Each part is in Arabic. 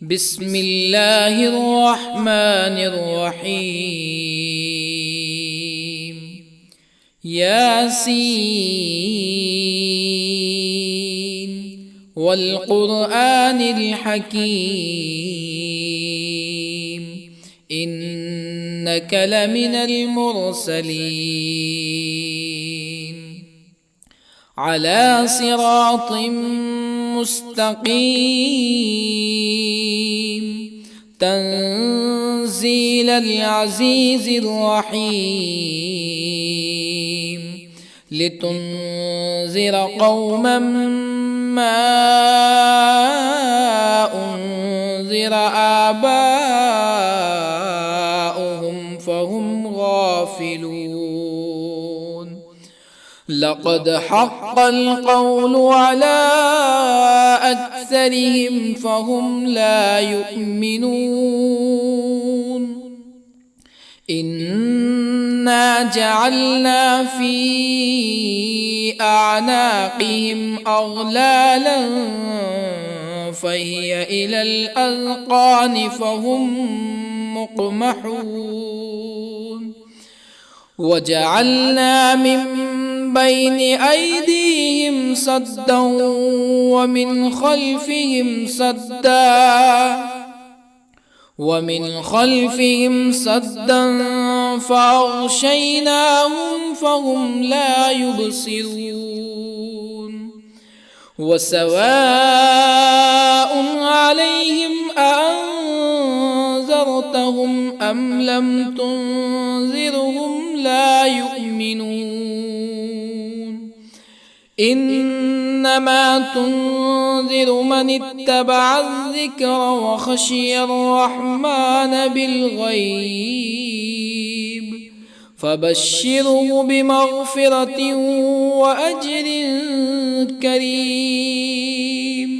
بسم الله الرحمن الرحيم. ياسين والقرآن الحكيم إنك لمن المرسلين على صراط مستقيم تنزيل العزيز الرحيم لتنذر قوما ما أنذر آباؤهم فهم غافلون. لقد حق القول على أكثرهم فهم لا يؤمنون. إنا جعلنا في أعناقهم أغلالا فهي إلى الأذقان فهم مقمحون. وجعلنا من بين أيديهم سدا ومن خلفهم سدا فأغشيناهم فهم لا يبصرون. وسواء عليهم أأنذرتهم أم لم تنذرهم لا يؤمنون. إنما تنذر من اتبع الذكر وخشي الرحمن بالغيب فبشره بمغفرة وأجر كريم.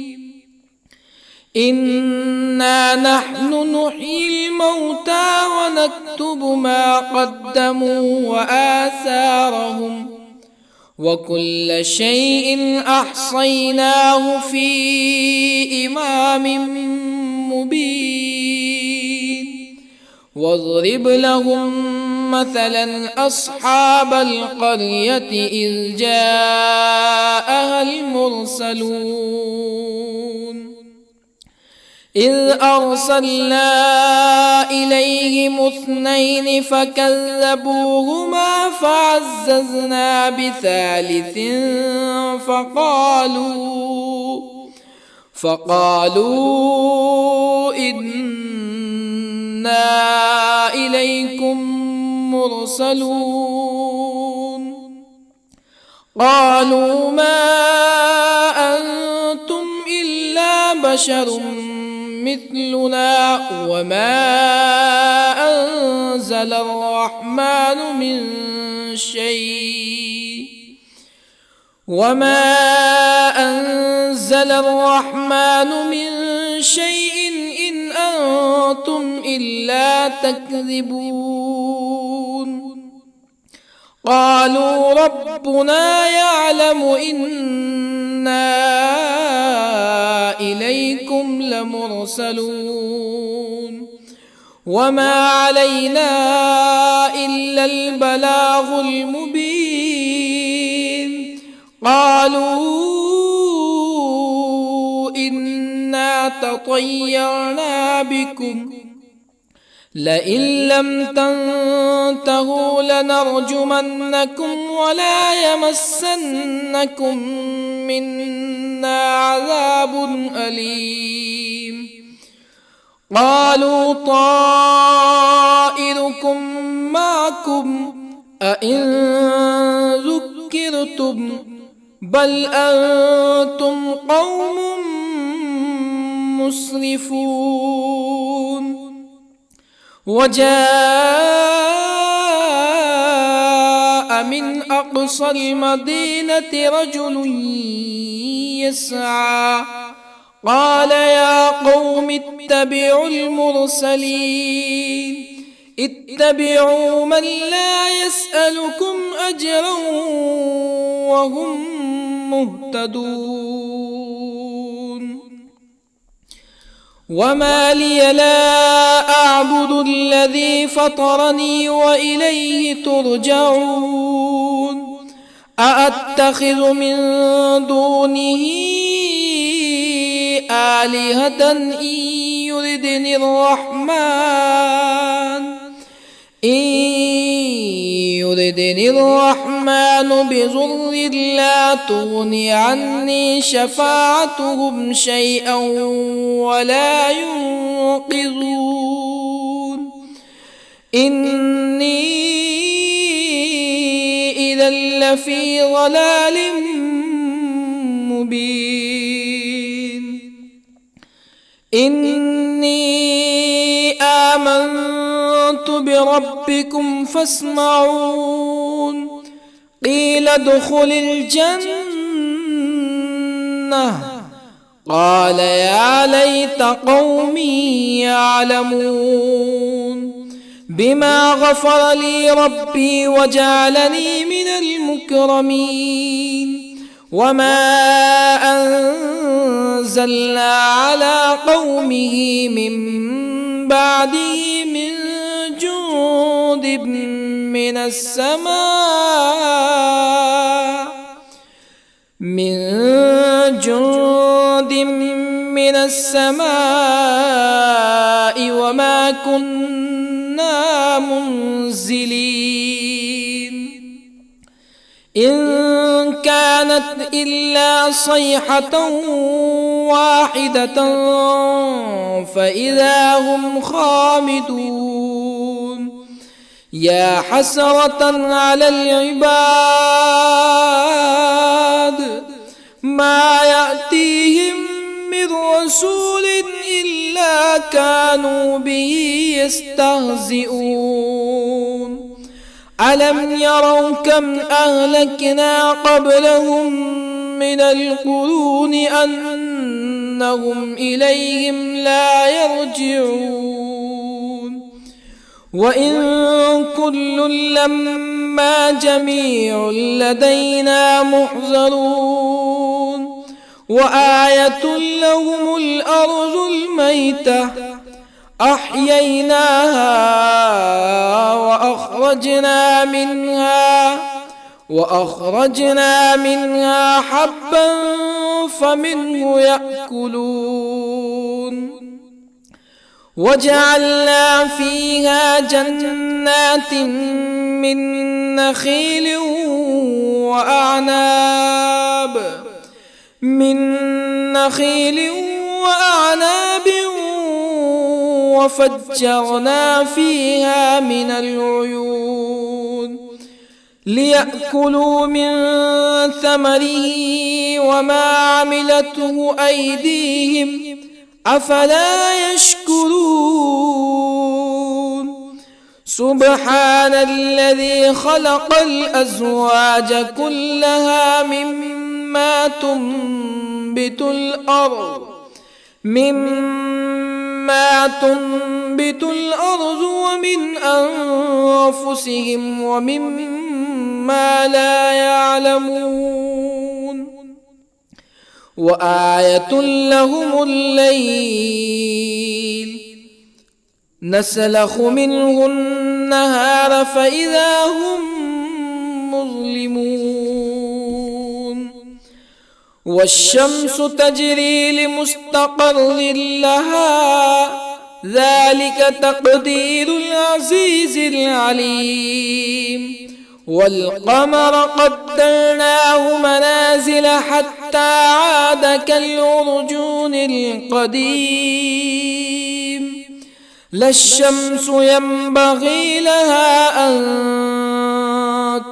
إنا نحن نحيي الموتى ونكتب ما قدموا وآثارهم وكل شيء أحصيناه في إمام مبين. واضرب لهم مثلا أصحاب القرية إذ جاءها المرسلون إذ أرسلنا إليهم اثنين فكذبوهما فعززنا بثالث فقالوا إنا إليكم مرسلون. قالوا ما أنتم إلا بشر مثلنا وما أنزل الرحمن من شيء إن أنتم إلا تكذبون. قالوا ربنا يعلم إنا إليكم لمرسلون وما علينا إلا البلاغ المبين. قالوا إنا تطيرنا بكم لئن لم تنتهوا لنرجمنكم ولا يمسنكم منا عذاب أليم. قالوا طائركم معكم أئن ذكرتم بل أنتم قوم مسرفون. وجاء من أقصى المدينة رجل يسعى قال يا قوم اتبعوا المرسلين اتبعوا من لا يسألكم أجرا وهم مهتدون. وما لي لا أعبد الذي فطرني وإليه ترجعون أأتخذ من دونه آلهة يردني الرحمن بضر لا تغن عني شفاعتهم شيئا ولا ينقذون إني إذا لفي ضلال مبين إني آمنت بربكم فاسمعون قيل ادخل الجنة قال يا ليت قومي يعلمون بما غفر لي ربي وجعلني من المكرمين وما أنزلنا على قومه من بعده من جند من السماء وما كنا منزلين إن كانت إلا صيحة واحدة فإذا هم خامدون يا حسرة على العباد ما يأتيهم من رسول إلا كانوا به يستهزئون ألم يروا كم أهلكنا قبلهم من القرون أنهم إليهم لا يرجعون وإن كل لما جميع لدينا محضرون وآية لهم الأرض الميتة أحييناها وأخرجنا منها حبا فمنه يأكلون وجعلنا فيها جنات من نخيل وأعناب وفجرنا فيها من العيون ليأكلوا من ثمره وما عملته أيديهم أفلا يشكرون سبحان الذي خلق الأزواج كلها مما تنبت الأرض ومن أنفسهم ومما لا يعلمون وآية لهم الليل نسلخ منه النهار فإذا هم مظلمون والشمس تجري لمستقر لها ذلك تقدير العزيز العليم والقمر قدرناه منازل حتى عاد كالعرجون القديم لا الشمس ينبغي لها أن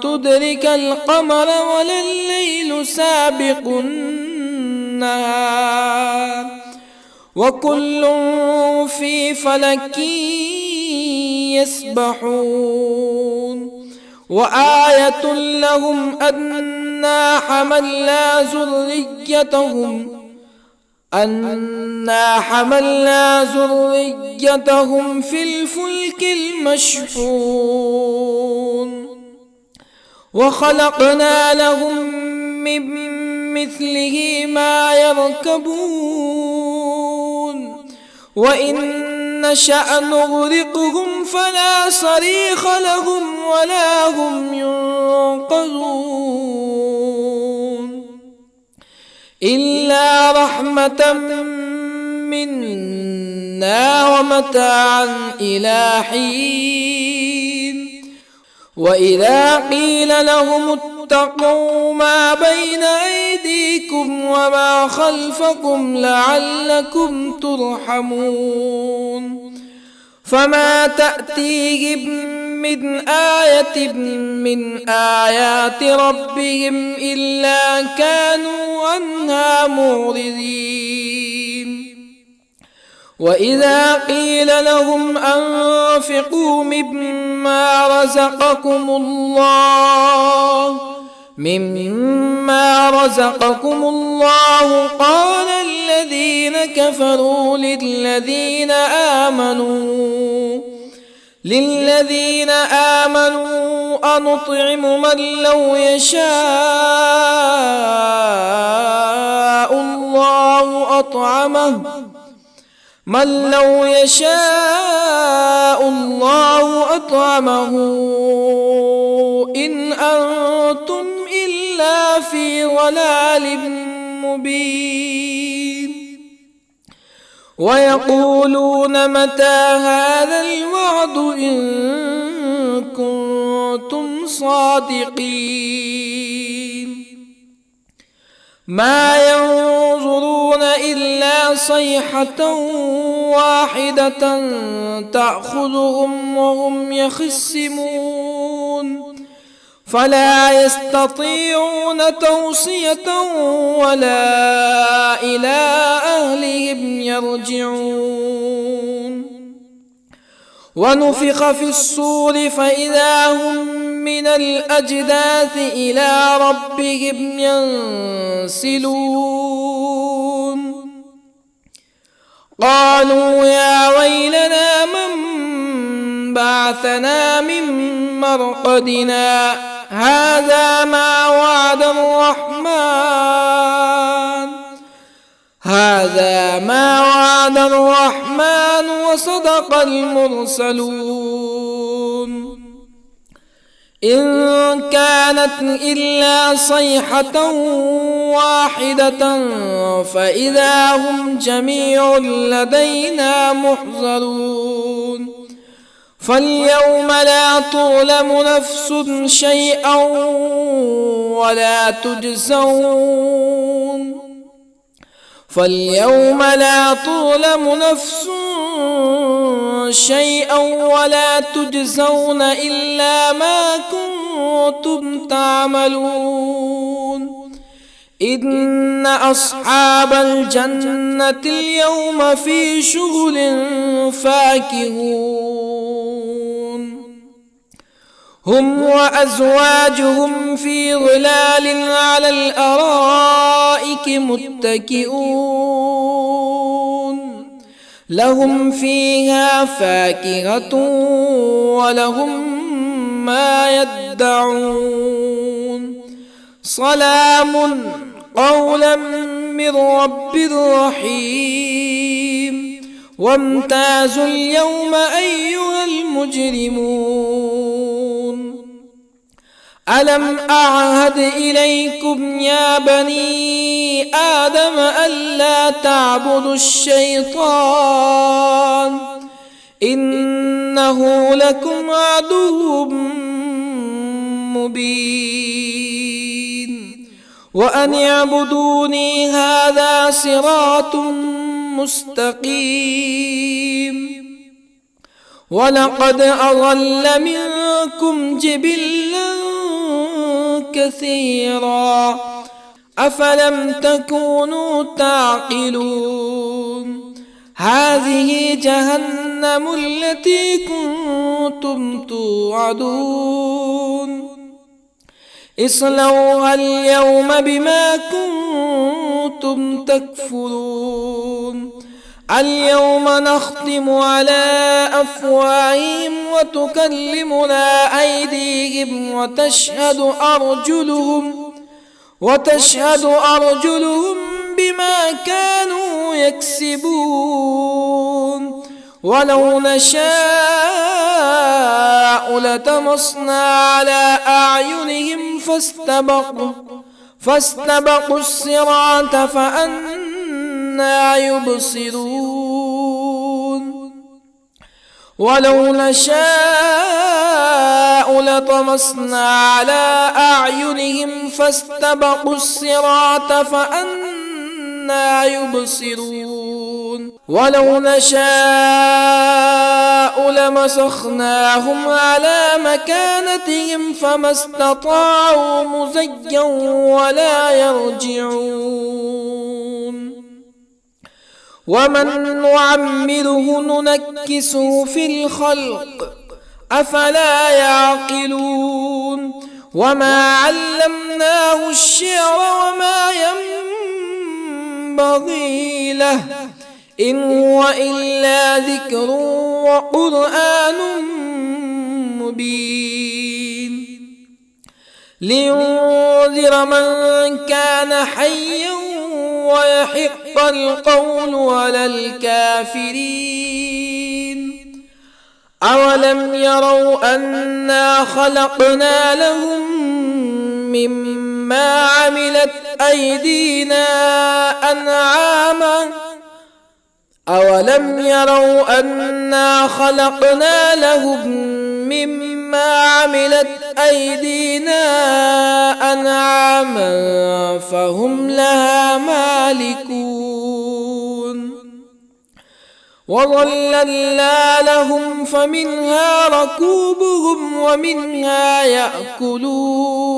تدرك القمر ولا الليل سابق النهار وكل في فلك يسبحون وآية لهم أنا حملنا ذريتهم في الفلك المشحون وخلقنا لهم من مثله ما يركبون وإن نشأ نغرقهم فلا صريخ لهم ولا هم ينقذون إلا رحمة منا ومتاعا إلى حين وإذا قيل لهم اتقوا ما بين أيديكم وما خلفكم لعلكم ترحمون فما تأتيهم من آية من آيات ربهم إلا كانوا عنها معرضين وإذا قيل لهم أنفقوا مما رزقكم الله قال الذين كفروا للذين آمنوا أنطعم من لو يشاء الله أطعمه إن أنتم إلا في ضلال مبين ويقولون متى هذا الوعد إن كنتم صادقين ما ينظرون إلا صيحة واحدة تأخذهم وهم يخصمون فلا يستطيعون توصية ولا إلى أهلهم يرجعون ونفخ في الصور فإذا هم من الأجداث إلى ربهم ينسلون قالوا يا ويلنا من بعثنا من مرقدنا هذا ما وعد الرحمن وصدق المرسلون إن كانت إلا صيحة واحدة فإذا هم جميع لدينا محضرون فاليوم لا تظلم نفس شيئا ولا تجزون إلا ما كنتم تعملون إن أصحاب الجنة اليوم في شغل فاكهون هم وأزواجهم في ظلال على الأرائك متكئون لهم فيها فاكهة ولهم ما يدعون سلام قولا من رب رحيم وامتازوا اليوم أيها المجرمون ألم أعهد إليكم يا بني آدم ألا تعبدوا الشيطان إنه لكم عدو مبين وأن اعبدوني هذا صراط مستقيم ولقد أضل منكم جبلا كثيرا أفلم تكونوا تعقلون هذه جهنم التي كنتم توعدون اصلوها اليوم بما كنتم تكفرون اليوم نختم على أفواههم وتكلمنا أيديهم وتشهد أرجلهم بما كانوا يكسبون ولو نشاء لطمسنا على أعينهم فاستبقوا الصراط فأنى يبصرون ولو نشاء لطمسنا على أعينهم فاستبقوا الصراط فأنى يبصرون ولو نشاء لمسخناهم على مكانتهم فما استطاعوا مزيا ولا يرجعون ومن نعمره ننكسه في الخلق أفلا يعقلون وما علمناه الشعر وما ينبغي له إن هو إلا ذكر وقرآن مبين لينذر من كان حيا ويحق القول على الكافرين أولم يروا أنا خلقنا لهم مما عملت أيدينا أنعاما أولم يروا أنا خلقنا لهم مما عملت أيدينا أنعاما فهم لها مالكون وظللنا لهم فمنها ركوبهم ومنها يأكلون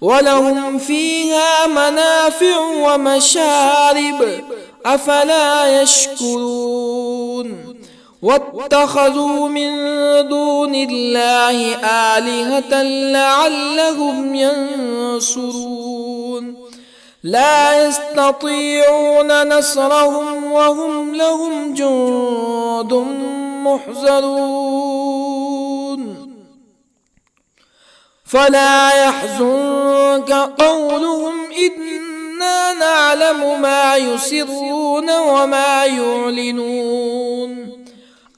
ولهم فيها منافع ومشارب أفلا يشكرون واتخذوا من دون الله آلهة لعلهم ينصرون لا يستطيعون نصرهم وهم لهم جند محضرون فلا يحزنك قولهم إنا نعلم ما يسرون وما يعلنون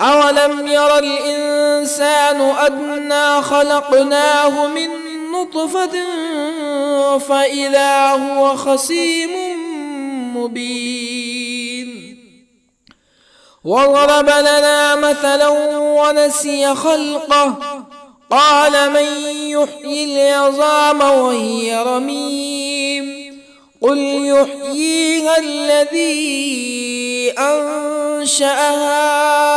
أولم ير الإنسان أنا خلقناه من نطفة فإذا هو خصيم مبين وضرب لنا مثلا ونسي خلقه قال من يحيي العظام وهي رميم قل يحييها الذي أنشأها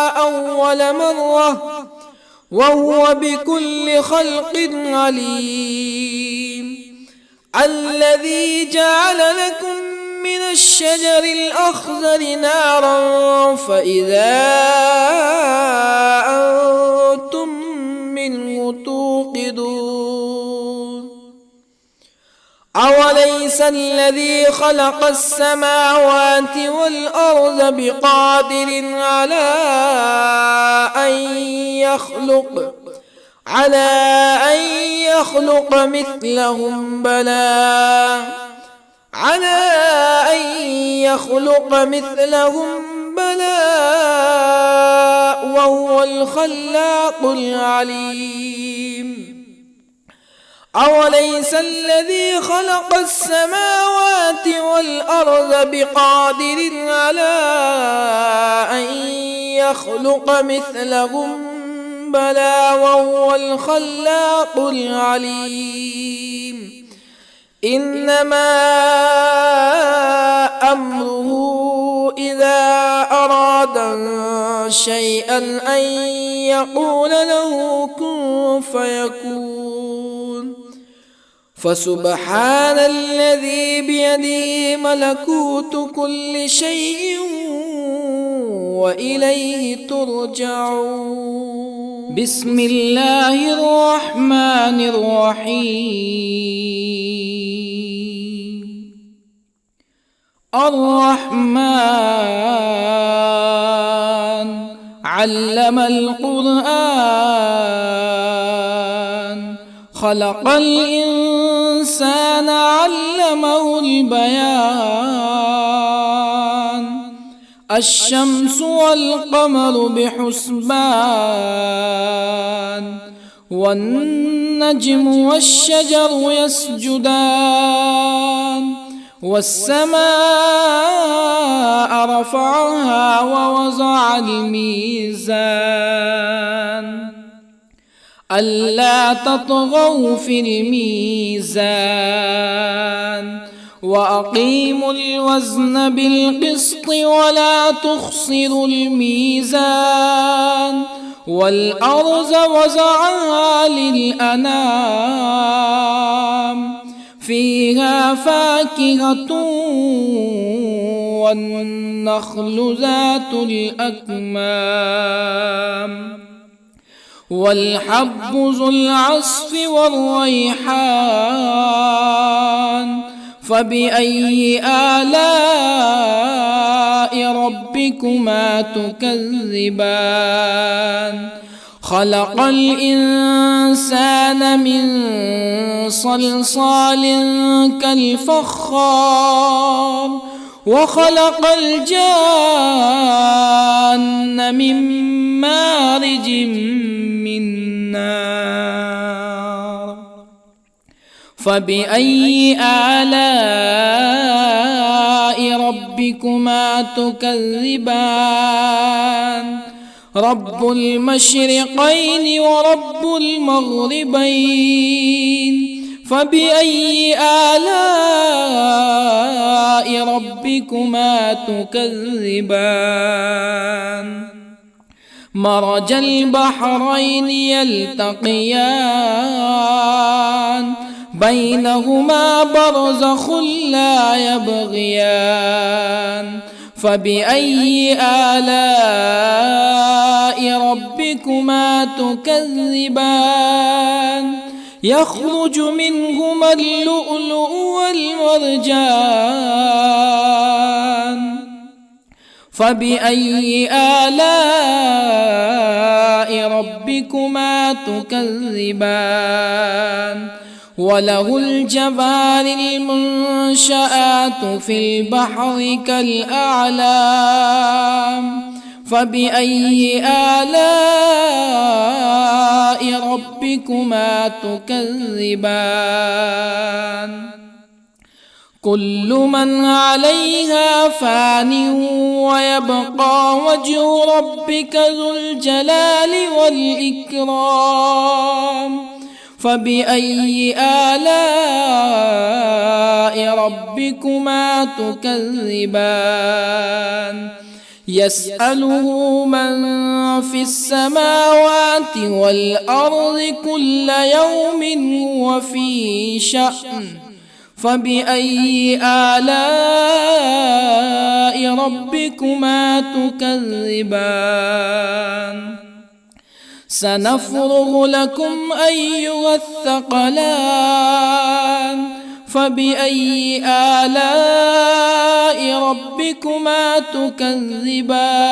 أول مرة وهو بكل خلق عليم الذي جعل لكم من الشجر الأخضر نارا فإذا أنتم منه توقدون أوليس الذي خلق السماوات والأرض بقادر على أن يخلق مثلهم بلى وهو الخلاق العليم أوليس الذي خلق السماوات والأرض بقادر على أن يخلق مثلهم بلى وهو الخلاق العليم إنما أمره إذا أراد شيئا أن يقول له كن فيكون فسبحان الذي بيده ملكوت كل شيء وإليه ترجعون بسم الله الرحمن الرحيم الرحمن علم القرآن خلق الإنسان الإنسان علمه البيان الشمس والقمر بحسبان والنجم والشجر يسجدان والسماء رفعها ووضع الميزان ألا تطغوا في الميزان وأقيموا الوزن بالقسط ولا تخسروا الميزان والأرض وضعها للأنام فيها فاكهة والنخل ذات الأكمام والحب ذو العصف والريحان فبأي آلاء ربكما تكذبان خلق الإنسان من صلصال كالفخار وخلق الجان من مارج من نار فبأي آلاء ربكما تكذبان رب المشرقين ورب المغربين فبأي آلاء ربكما تكذبان مرج البحرين يلتقيان بينهما برزخ لا يبغيان فبأي آلاء ربكما تكذبان يخرج منهما اللؤلؤ والمرجان فبأي آلاء ربكما تكذبان وله الجوار المنشآت في البحر كالأعلام فبأي آلاء ربكما تكذبان كل من عليها فان ويبقى وجه ربك ذو الجلال والإكرام فبأي آلاء ربكما تكذبان يسأله من في السماوات والأرض كل يوم هو في شأن فبأي آلاء ربكما تكذبان سنفرغ لكم أيها الثقلان فبأي آلاء ربكما تكذبان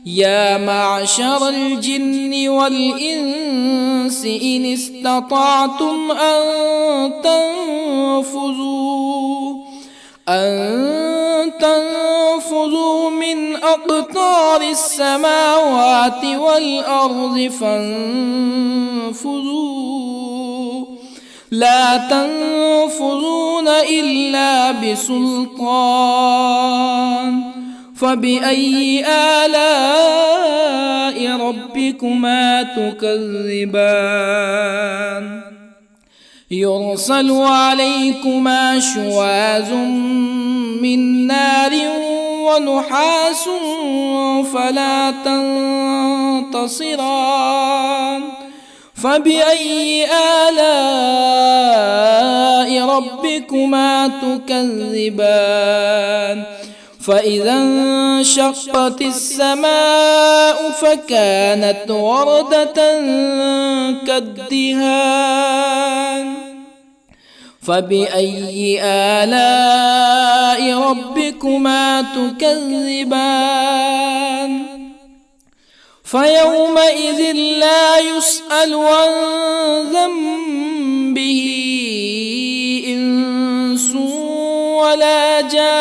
يا معشر الجن والإنس إن استطعتم أن تنفذوا من أقطار السماوات والأرض فانفذوا لا تنفذون إلا بسلطان فبأي آلاء ربكما تكذبان يرسل عليكما شواظ من نار ونحاس فلا تنتصران فبأي آلاء ربكما تكذبان فإذا انشقت السماء فكانت وردة كالدهان فبأي آلاء ربكما تكذبان فيومئذ لا يسأل عن ذنبه به إنس ولا جان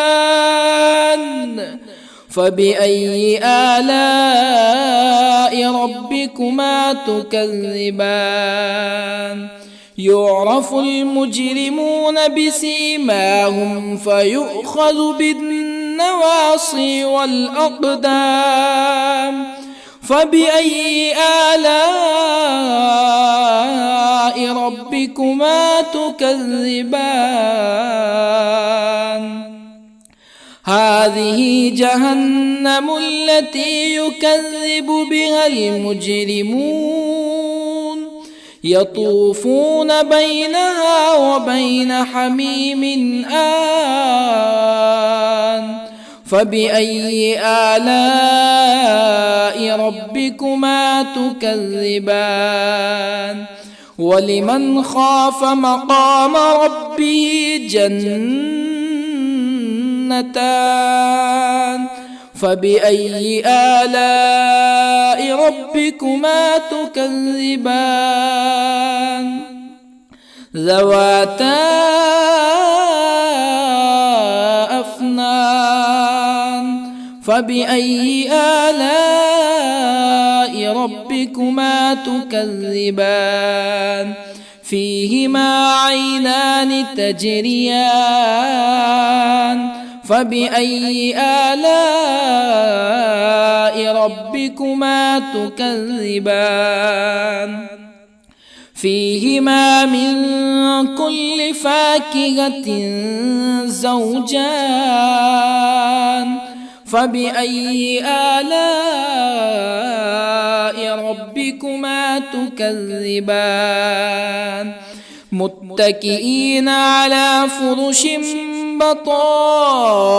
فبأي آلاء ربكما تكذبان يعرف المجرمون بسيماهم فيؤخذ بالنواصي والأقدام فبأي آلاء ربكما تكذبان هذه جهنم التي يكذب بها المجرمون يطوفون بينها وبين حميم آن فبأي آلاء ربكما تكذبان ولمن خاف مقام ربه جنتان فبأي آلاء ربكما تكذبان ذواتا أفنان فبأي آلاء ربكما تكذبان فيهما عينان تجريان فبأي آلاء ربكما تكذبان فيهما من كل فاكهة زوجان فبأي آلاء ربكما تكذبان متكئين على فرش بطائنها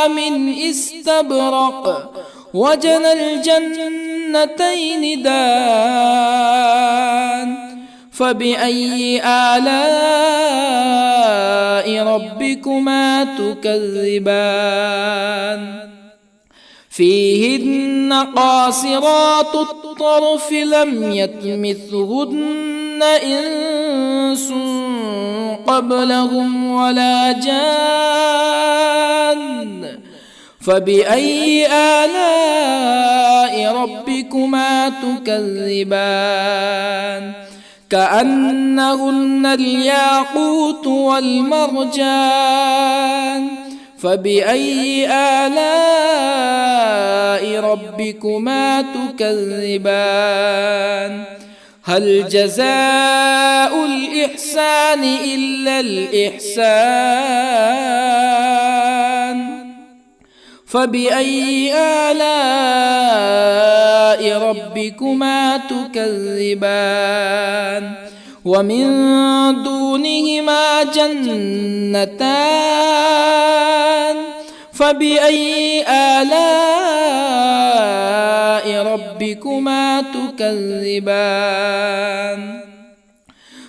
من استبرق وجنى الجنتين دان فبأي آلاء ربكما تكذبان فيهن قاصرات الطرف لم يطمثهن إنس قبلهم ولا جان فبأي آلاء ربكما تكذبان كأنهن الياقوت والمرجان فبأي آلاء ربكما تكذبان هل جزاء الإحسان إلا الإحسان فبأي آلاء ربكما تكذبان ومن دونهما جنتان فبأي آلاء ربكما تكذبان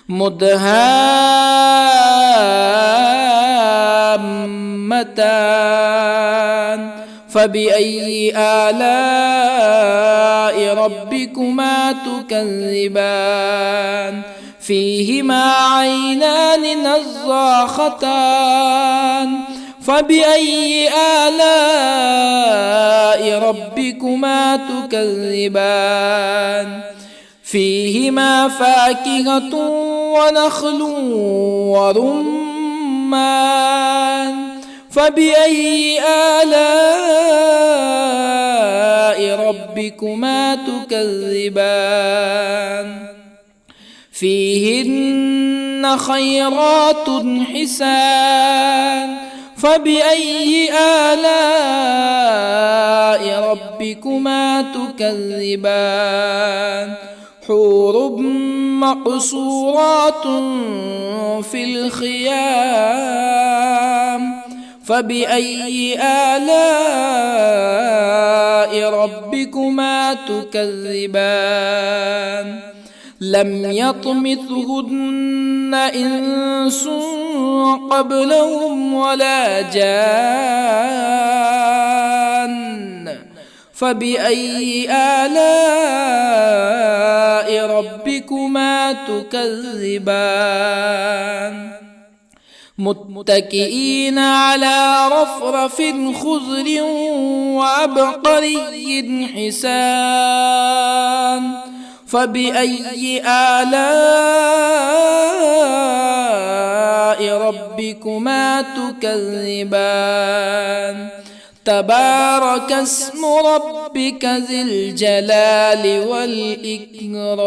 مدهامتان فبأي آلاء ربكما تكذبان فيهما عينان نضاختان فبأي آلاء ربكما تكذبان فيهما فاكهة ونخل ورمان فبأي آلاء ربكما تكذبان فيهن خيرات حسان فبأي آلاء ربكما تكذبان حور مقصورات في الخيام فبأي آلاء ربكما تكذبان لم يطمثهن إنس قبلهم ولا جان فبأي آلاء ربكما تكذبان متكئين على رفرف خضر وعبقري حسان فبأي آلاء ربكما تكذبان تبارك اسم ربك ذي الجلال والإكرام.